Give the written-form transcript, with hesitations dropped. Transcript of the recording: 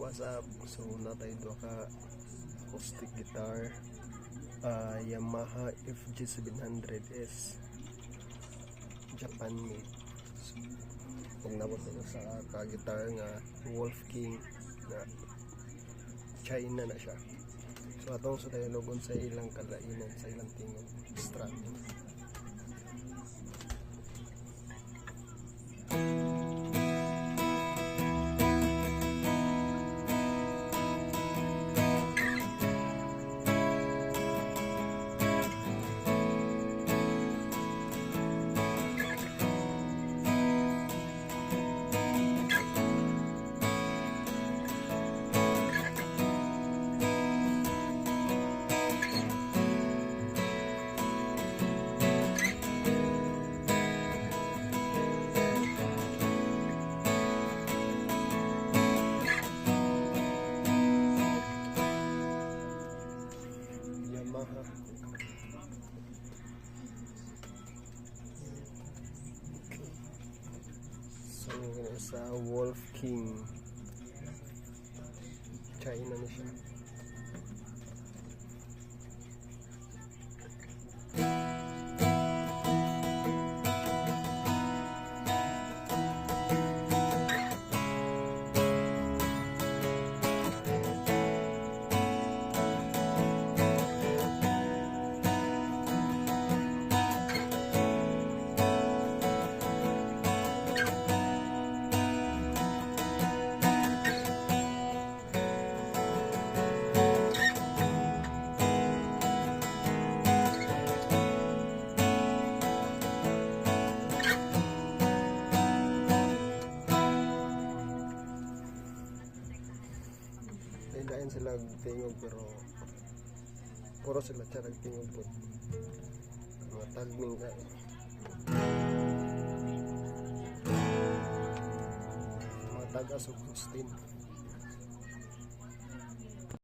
What's up? So natay do ka acoustic guitar Yamaha FG700S Japan made. So, kung nabot na sa ka-guitar nga Wolf King na China na siya. So atong sa tayo logon sa ilang kalainan, sa ilang tingog strumming. So sa Wolf King China na siya. Dayan sila tingog pero puro sila charag tingog po mga tagming ka mga taga-Sustin.